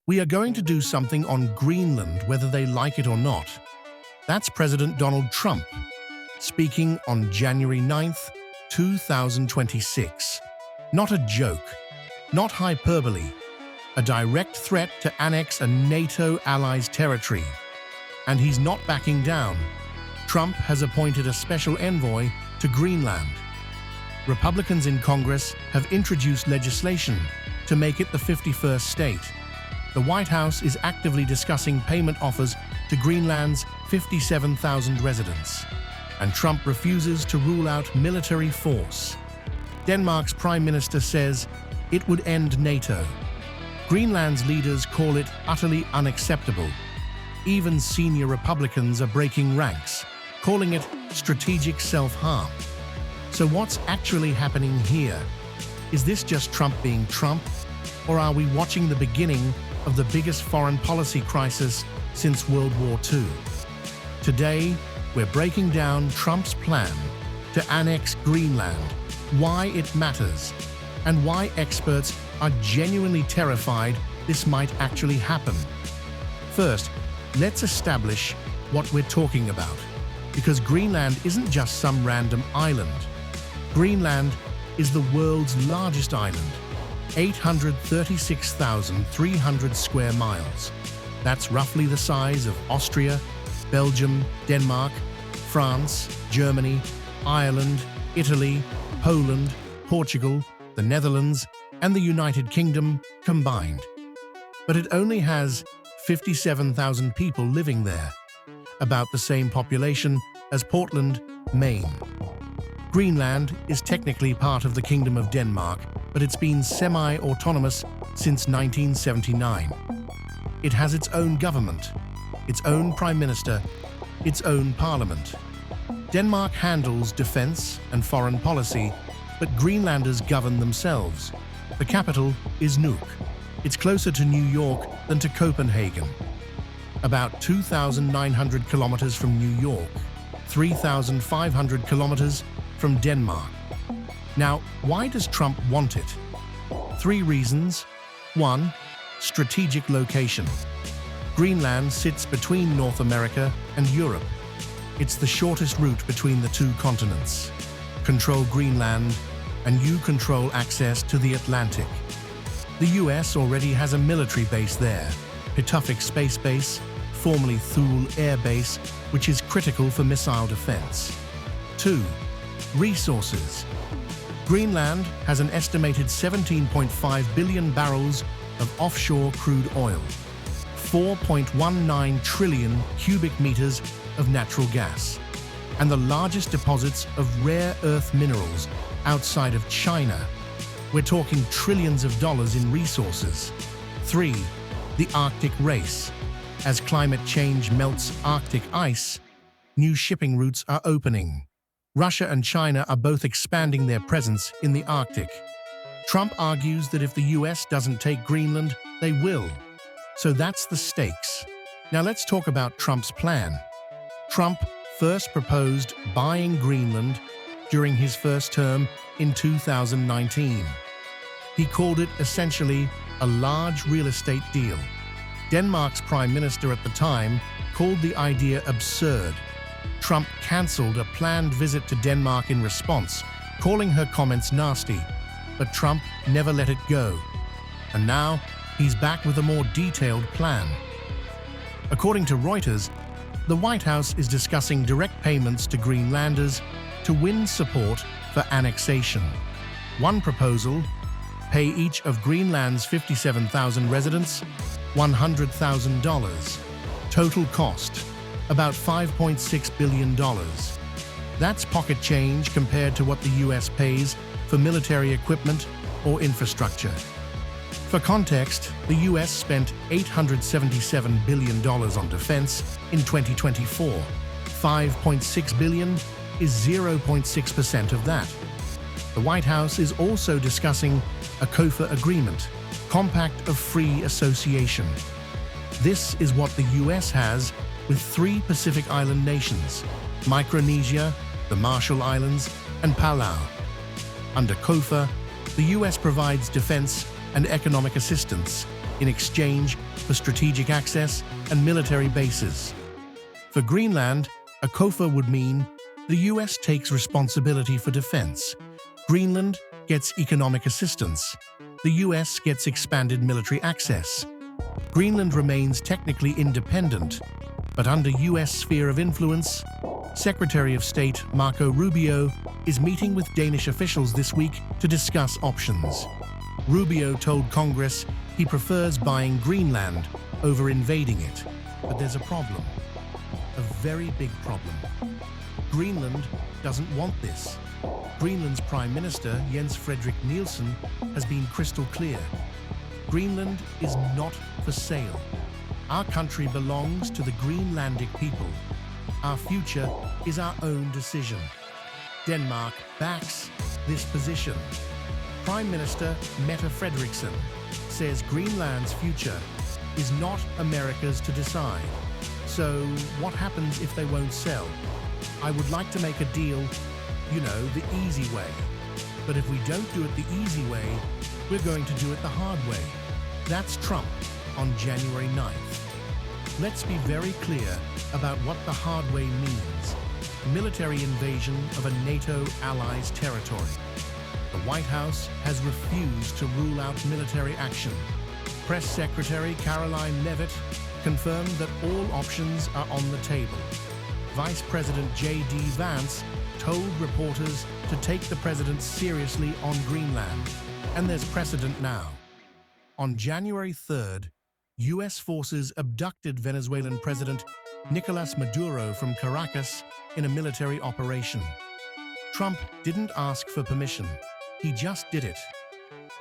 We are going to do something on Greenland whether they like it or not. That's President Donald Trump, speaking on January 9th, 2026. Not a joke, not hyperbole, a direct threat to annex a NATO ally's territory. And he's not backing down. Trump has appointed a special envoy to Greenland. Republicans in Congress have introduced legislation to make it the 51st state. The White House is actively discussing payment offers to Greenland's 57,000 residents, and Trump refuses to rule out military force. Denmark's Prime Minister says it would end NATO. Greenland's leaders call it utterly unacceptable. Even senior Republicans are breaking ranks, calling it strategic self-harm. So what's actually happening here? Is this just Trump being Trump? Or are we watching the beginning of the biggest foreign policy crisis since World War II? Today, we're breaking down Trump's plan to annex Greenland, why it matters, and why experts are genuinely terrified this might actually happen. First, let's establish what we're talking about, because Greenland isn't just some random island. Greenland is the world's largest island, 836,300 square miles. That's roughly the size of Austria, Belgium, Denmark, France, Germany, Ireland, Italy, Poland, Portugal, the Netherlands, and the United Kingdom combined. But it only has 57,000 people living there, about the same population as Portland, Maine. Greenland is technically part of the Kingdom of Denmark, but it's been semi-autonomous since 1979. It has its own government, its own prime minister, its own parliament. Denmark handles defense and foreign policy, but Greenlanders govern themselves. The capital is Nuuk. It's closer to New York than to Copenhagen. About 2,900 kilometers from New York, 3,500 kilometers from Denmark. Now, why does Trump want it? 3 reasons. 1. Strategic location. Greenland sits between North America and Europe. It's the shortest route between the 2 continents. Control Greenland, and you control access to the Atlantic. The US already has a military base there, Pituffik Space Base, formerly Thule Air Base, which is critical for missile defense. 2. Resources. Greenland has an estimated 17.5 billion barrels of offshore crude oil, 4.19 trillion cubic meters of natural gas, and the largest deposits of rare earth minerals outside of China. We're talking trillions of dollars in resources. 3. The Arctic race. As climate change melts Arctic ice, new shipping routes are opening. Russia and China are both expanding their presence in the Arctic. Trump argues that if the US doesn't take Greenland, they will. So that's the stakes. Now let's talk about Trump's plan. Trump first proposed buying Greenland during his first term in 2019. He called it essentially a large real estate deal. Denmark's prime minister at the time called the idea absurd. Trump cancelled a planned visit to Denmark in response, calling her comments nasty, but Trump never let it go. And now, he's back with a more detailed plan. According to Reuters, the White House is discussing direct payments to Greenlanders to win support for annexation. One proposal: pay each of Greenland's 57,000 residents $100,000. Total cost: about $5.6 billion. That's pocket change compared to what the US pays for military equipment or infrastructure. For context, the US spent $877 billion on defense in 2024. $5.6 billion is 0.6% of that. The White House is also discussing a COFA agreement, Compact of Free Association. This is what the US has with 3 Pacific Island nations: Micronesia, the Marshall Islands, and Palau. Under COFA, the US provides defense and economic assistance in exchange for strategic access and military bases. For Greenland, a COFA would mean the US takes responsibility for defense. Greenland gets economic assistance. The US gets expanded military access. Greenland remains technically independent, but under US sphere of influence. Secretary of State Marco Rubio is meeting with Danish officials this week to discuss options. Rubio told Congress he prefers buying Greenland over invading it, but there's a problem. A very big problem. Greenland doesn't want this. Greenland's Prime Minister, Jens Frederik Nielsen, has been crystal clear. Greenland is not for sale. Our country belongs to the Greenlandic people. Our future is our own decision. Denmark backs this position. Prime Minister Mette Frederiksen says Greenland's future is not America's to decide. So what happens if they won't sell? I would like to make a deal, the easy way. But if we don't do it the easy way, we're going to do it the hard way. That's Trump on January 9th. Let's be very clear about what the hard way means. Military invasion of a NATO ally's territory. The White House has refused to rule out military action. Press Secretary Caroline Leavitt confirmed that all options are on the table. Vice President J.D. Vance told reporters to take the president seriously on Greenland, and there's precedent now. On January 3rd, U.S. forces abducted Venezuelan President Nicolas Maduro from Caracas in a military operation. Trump didn't ask for permission. He just did it.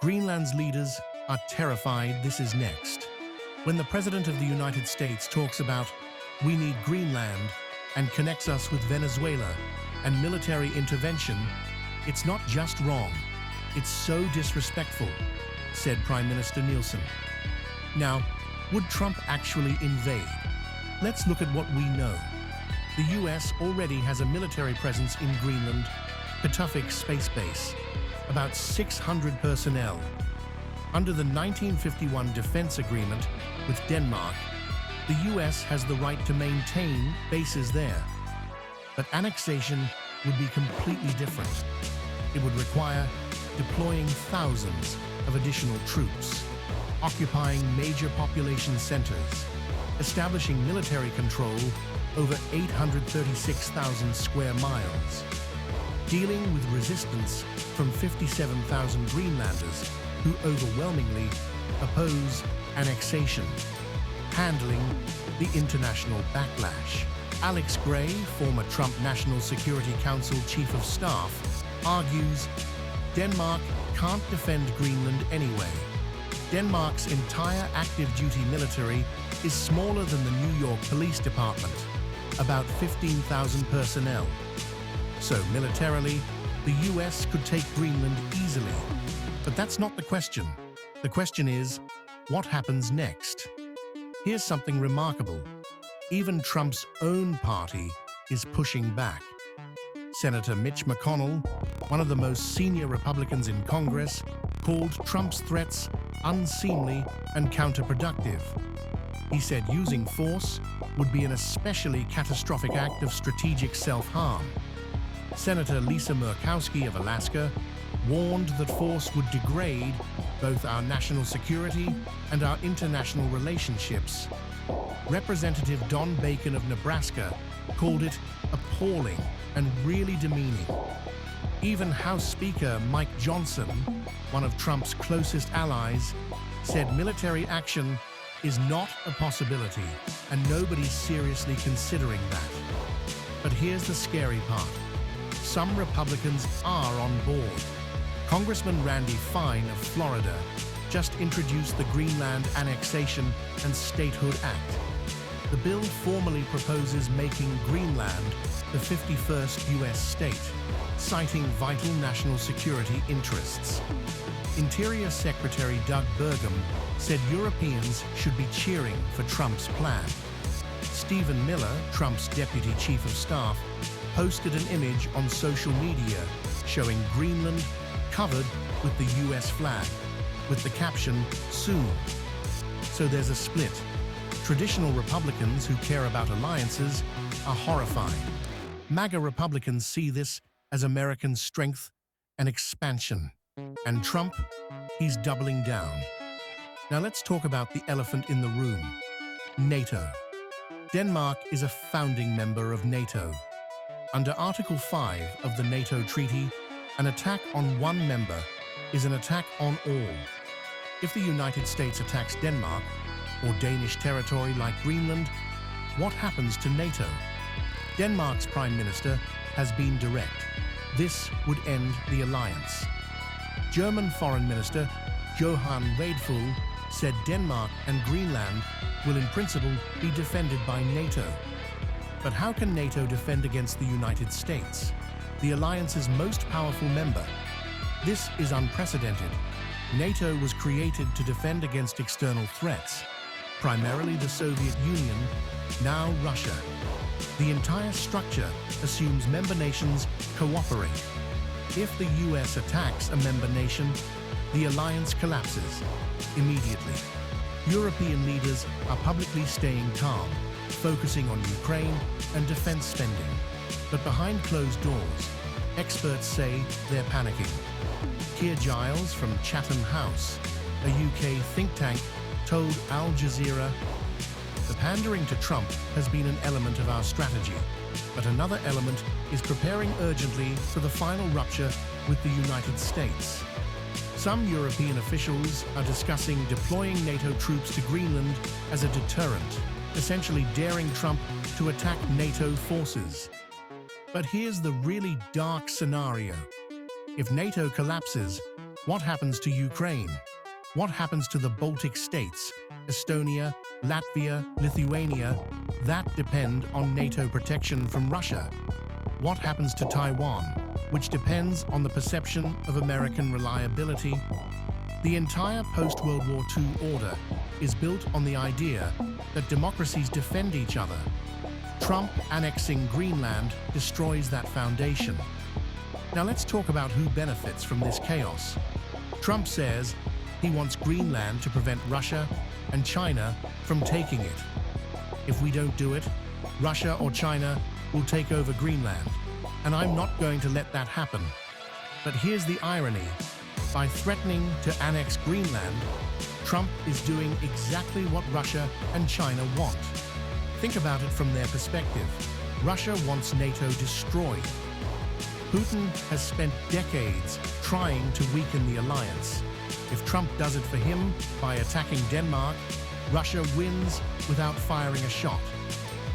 Greenland's leaders are terrified this is next. When the President of the United States talks about "we need Greenland" and connects us with Venezuela and military intervention, it's not just wrong, it's so disrespectful, said Prime Minister Nielsen. Now, would Trump actually invade? Let's look at what we know. The US already has a military presence in Greenland, Pituffik Space Base, about 600 personnel. Under the 1951 defense agreement with Denmark, the US has the right to maintain bases there. But annexation would be completely different. It would require deploying thousands of additional troops, occupying major population centers, establishing military control over 836,000 square miles, dealing with resistance from 57,000 Greenlanders who overwhelmingly oppose annexation, handling the international backlash. Alex Gray, former Trump National Security Council Chief of Staff, argues Denmark can't defend Greenland anyway. Denmark's entire active-duty military is smaller than the New York Police Department, about 15,000 personnel. So militarily, the US could take Greenland easily. But that's not the question. The question is, what happens next? Here's something remarkable. Even Trump's own party is pushing back. Senator Mitch McConnell, one of the most senior Republicans in Congress, called Trump's threats unseemly and counterproductive. He said using force would be an especially catastrophic act of strategic self-harm. Senator Lisa Murkowski of Alaska warned that force would degrade both our national security and our international relationships. Representative Don Bacon of Nebraska called it appalling and really demeaning. Even House Speaker Mike Johnson, one of Trump's closest allies, said military action is not a possibility and nobody's seriously considering that. But here's the scary part. Some Republicans are on board. Congressman Randy Fine of Florida just introduced the Greenland Annexation and Statehood Act. The bill formally proposes making Greenland the 51st U.S. state, citing vital national security interests. Interior Secretary Doug Burgum said Europeans should be cheering for Trump's plan. Stephen Miller, Trump's deputy chief of staff, posted an image on social media showing Greenland covered with the U.S. flag, with the caption, "Soon." So there's a split. Traditional Republicans who care about alliances are horrified. MAGA Republicans see this as American strength and expansion. And Trump, he's doubling down. Now let's talk about the elephant in the room, NATO. Denmark is a founding member of NATO. Under Article 5 of the NATO Treaty, an attack on one member is an attack on all. If the United States attacks Denmark, or Danish territory like Greenland, what happens to NATO? Denmark's Prime Minister has been direct. This would end the alliance. German Foreign Minister Johann Vadeful said Denmark and Greenland will in principle be defended by NATO. But how can NATO defend against the United States, the alliance's most powerful member? This is unprecedented. NATO was created to defend against external threats, primarily the Soviet Union, now Russia. The entire structure assumes member nations cooperate. If the US attacks a member nation, the alliance collapses immediately. European leaders are publicly staying calm, focusing on Ukraine and defense spending. But behind closed doors, experts say they're panicking. Keir Giles from Chatham House, a UK think tank, told Al Jazeera, "The pandering to Trump has been an element of our strategy, but another element is preparing urgently for the final rupture with the United States." Some European officials are discussing deploying NATO troops to Greenland as a deterrent, essentially daring Trump to attack NATO forces. But here's the really dark scenario. If NATO collapses, what happens to Ukraine? What happens to the Baltic states, Estonia, Latvia, Lithuania, that depend on NATO protection from Russia? What happens to Taiwan, which depends on the perception of American reliability? The entire post-World War II order is built on the idea that democracies defend each other. Trump annexing Greenland destroys that foundation. Now let's talk about who benefits from this chaos. Trump says he wants Greenland to prevent Russia and China from taking it. If we don't do it, Russia or China will take over Greenland, and I'm not going to let that happen. But here's the irony. By threatening to annex Greenland, Trump is doing exactly what Russia and China want. Think about it from their perspective. Russia wants NATO destroyed. Putin has spent decades trying to weaken the alliance. If Trump does it for him by attacking Denmark, Russia wins without firing a shot.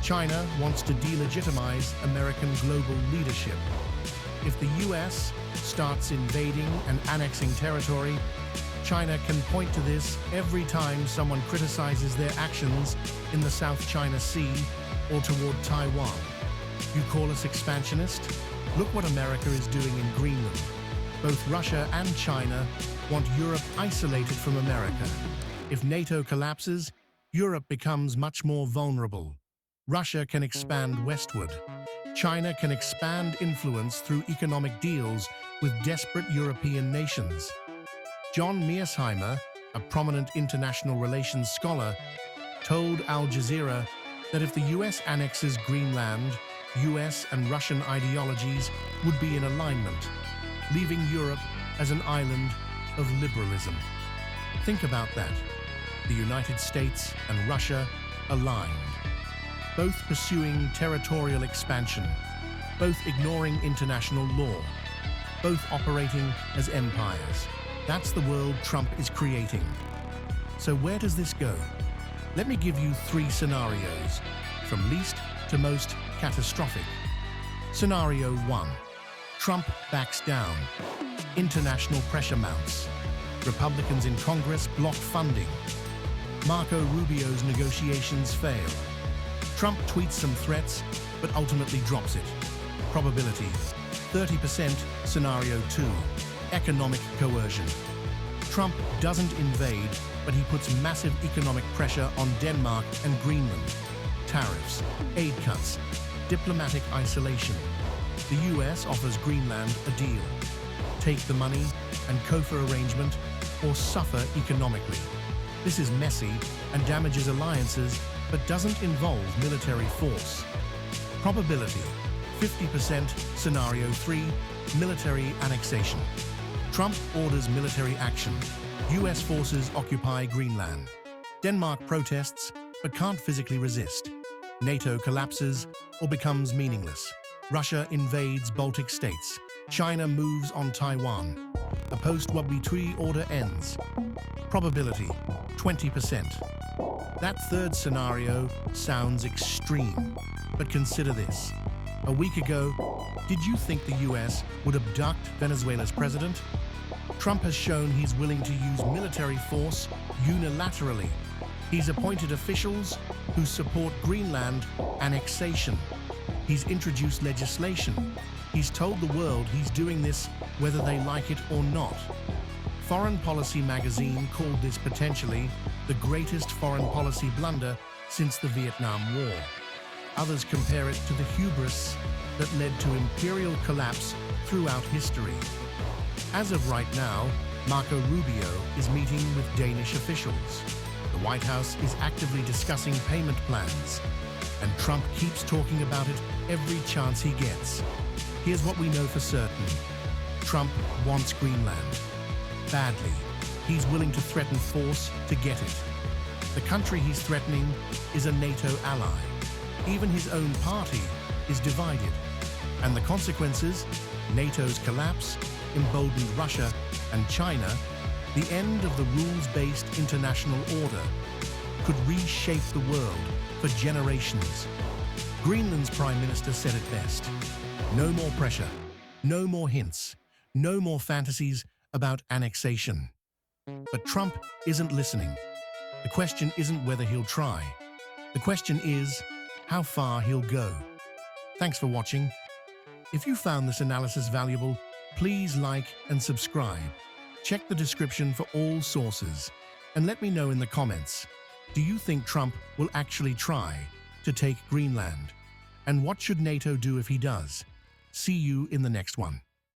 China wants to delegitimize American global leadership. If the US starts invading and annexing territory, China can point to this every time someone criticizes their actions in the South China Sea or toward Taiwan. You call us expansionist? Look what America is doing in Greenland. Both Russia and China want Europe isolated from America. If NATO collapses, Europe becomes much more vulnerable. Russia can expand westward. China can expand influence through economic deals with desperate European nations. John Mearsheimer, a prominent international relations scholar, told Al Jazeera that if the US annexes Greenland, US and Russian ideologies would be in alignment, leaving Europe as an island of liberalism. Think about that. The United States and Russia aligned, both pursuing territorial expansion, both ignoring international law, both operating as empires. That's the world Trump is creating. So where does this go? Let me give you 3 scenarios, from least to most catastrophic. Scenario 1. Trump backs down. International pressure mounts. Republicans in Congress block funding. Marco Rubio's negotiations fail. Trump tweets some threats, but ultimately drops it. Probability 30%. Scenario 2. Economic coercion. Trump doesn't invade, but he puts massive economic pressure on Denmark and Greenland. Tariffs, aid cuts, diplomatic isolation. The US offers Greenland a deal. Take the money and COFA arrangement, or suffer economically. This is messy and damages alliances, but doesn't involve military force. Probability: 50%. Scenario 3, military annexation. Trump orders military action. US forces occupy Greenland. Denmark protests, but can't physically resist. NATO collapses or becomes meaningless. Russia invades Baltic states. China moves on Taiwan. A post-World War II order ends. Probability: 20%. That third scenario sounds extreme, but consider this. A week ago, did you think the US would abduct Venezuela's president? Trump has shown he's willing to use military force unilaterally. He's appointed officials who support Greenland annexation. He's introduced legislation. He's told the world he's doing this whether they like it or not. Foreign Policy magazine called this potentially the greatest foreign policy blunder since the Vietnam War. Others compare it to the hubris that led to imperial collapse throughout history. As of right now, Marco Rubio is meeting with Danish officials. The White House is actively discussing payment plans, and Trump keeps talking about it every chance he gets. Here's what we know for certain. Trump wants Greenland. Badly. He's willing to threaten force to get it. The country he's threatening is a NATO ally. Even his own party is divided. And the consequences? NATO's collapse, emboldened Russia and China, the end of the rules-based international order, could reshape the world for generations. Greenland's Prime Minister said it best. No more pressure, no more hints, no more fantasies about annexation. But Trump isn't listening. The question isn't whether he'll try. The question is how far he'll go. Thanks for watching. If you found this analysis valuable, please like and subscribe. Check the description for all sources. And let me know in the comments, do you think Trump will actually try to take Greenland? And what should NATO do if he does? See you in the next one.